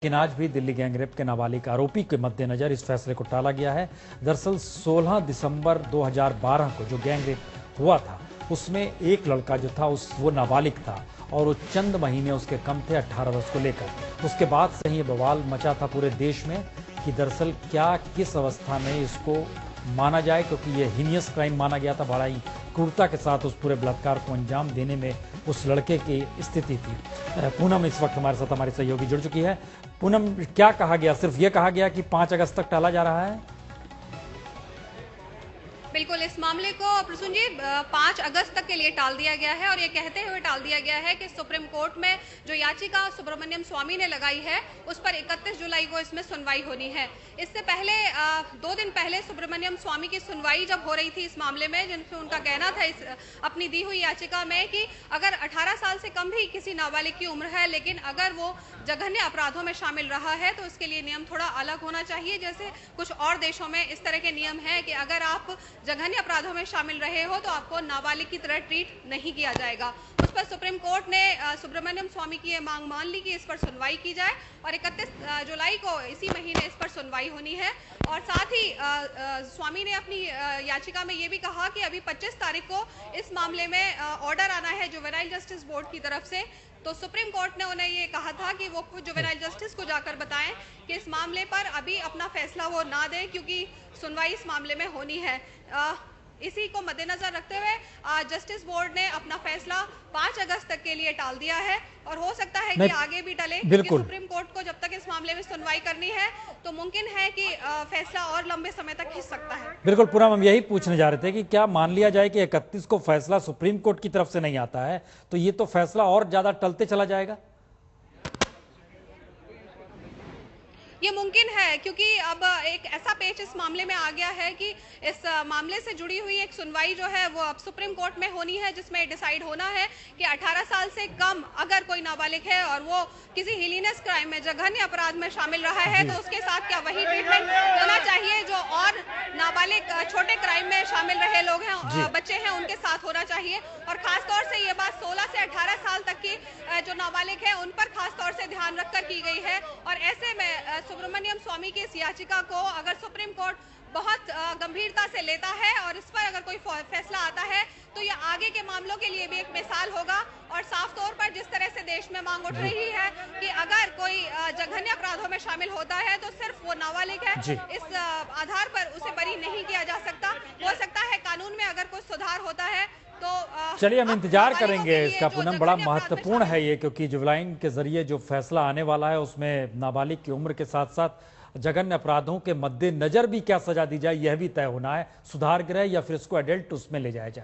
लेकिन आज भी दिल्ली गैंगरेप के नाबालिग आरोपी के मद्देनजर इस फैसले को टाला गया है। दरअसल 16 दिसंबर 2012 को जो गैंगरेप हुआ था उसमें एक लड़का जो था वो नाबालिग था और वो चंद महीने उसके कम थे 18 वर्ष को लेकर। उसके बाद से ही ये बवाल मचा था पूरे देश में कि दरअसल क्या किस अवस्था में इसको माना जाए, क्योंकि ये हीनियस क्राइम माना गया था। बड़ा ही क्रूरता के साथ उस पूरे बलात्कार को अंजाम देने में उस लड़के की स्थिति थी। पूनम इस वक्त हमारे साथ हमारी सहयोगी जुड़ चुकी है। पूनम, क्या कहा गया? सिर्फ ये कहा गया कि 5 अगस्त तक टाला जा रहा है? बिल्कुल, इस मामले को प्रसून जी 5 अगस्त तक के लिए टाल दिया गया है और ये कहते हुए टाल दिया गया है कि सुप्रीम कोर्ट में जो याचिका सुब्रमण्यम स्वामी ने लगाई है उस पर 31 जुलाई को इसमें सुनवाई होनी है। इससे पहले 2 दिन पहले सुब्रमण्यम स्वामी की सुनवाई जब हो रही थी इस मामले में, जिनमें उनका कहना था अपनी दी हुई याचिका में कि अगर 18 साल से कम भी किसी नाबालिग की उम्र है लेकिन अगर वो जघन्य अपराधों में शामिल रहा है तो उसके लिए नियम थोड़ा अलग होना चाहिए। जैसे कुछ और देशों में इस तरह के नियम है कि अगर आप जघन्य अपराधों में शामिल रहे हो तो आपको नाबालिग की तरह ट्रीट नहीं किया जाएगा। उस पर सुप्रीम कोर्ट ने सुब्रमण्यम स्वामी की ये मांग मान ली कि इस पर सुनवाई की जाए और 31 जुलाई को इसी महीने इस पर सुनवाई होनी है। और साथ ही स्वामी ने अपनी याचिका में ये भी कहा कि अभी 25 तारीख को इस मामले में ऑर्डर आना है जुवेनाइल जस्टिस बोर्ड की तरफ से। तो सुप्रीम कोर्ट ने उन्हें ये कहा था कि वो खुद जुवेनाइल जस्टिस को जाकर बताएं कि इस मामले पर अभी अपना फैसला वो ना दें क्योंकि सुनवाई इस मामले में होनी है। इसी को मद्देनजर रखते हुए जस्टिस बोर्ड ने अपना फैसला 5 अगस्त तक के लिए टाल दिया है और हो सकता है कि आगे भी टले, क्योंकि सुप्रीम कोर्ट को जब तक इस मामले में सुनवाई करनी है तो मुमकिन है कि फैसला और लंबे समय तक खिंच सकता है। बिल्कुल पूनम, हम यही पूछने जा रहे थे कि क्या मान लिया जाए कि 31 को फैसला सुप्रीम कोर्ट की तरफ से नहीं आता है तो ये तो फैसला और ज्यादा टलते चला जाएगा? ये मुमकिन है क्योंकि अब एक ऐसा पेच इस मामले में आ गया है कि इस मामले से जुड़ी हुई एक सुनवाई जो है वो अब सुप्रीम कोर्ट में होनी है, जिसमें डिसाइड होना है कि 18 साल से कम अगर कोई नाबालिग है और वो किसी हिलीनस क्राइम में जघन्य अपराध में शामिल रहा है तो उसके साथ क्या वही ट्रीटमेंट होना चाहिए जो और नाबालिग छोटे क्राइम में शामिल रहे लोग हैं, बच्चे हैं, उनके साथ होना चाहिए। और खासतौर से ये बात 16 से 18 साल तक की जो नाबालिग है उन पर खासतौर से ध्यान रखकर की गई है। और ऐसे में सुब्रमण्यम स्वामी की इस याचिका को अगर सुप्रीम कोर्ट बहुत गंभीरता से लेता है और इस पर अगर कोई फैसला आता है तो ये आगे के मामलों के लिए भी एक मिसाल होगा। और साफ तौर पर जिस तरह से देश में मांग उठ रही है कि अगर कोई जघन्य अपराधों में शामिल होता है तो सिर्फ वो नाबालिग है, इस आधार पर उसे बरी नहीं किया जा सकता। हो सकता है कानून में अगर कुछ सुधार होता है तो चलिए हम इंतजार करेंगे इसका। पूनम, बड़ा महत्वपूर्ण है ये, क्योंकि जुवेनाइल के जरिए जो फैसला आने वाला है उसमें नाबालिग की उम्र के साथ साथ जघन्य अपराधों के मद्देनजर भी क्या सजा दी जाए यह भी तय होना है। सुधार गृह या फिर इसको एडल्ट उसमें ले जाया जाए।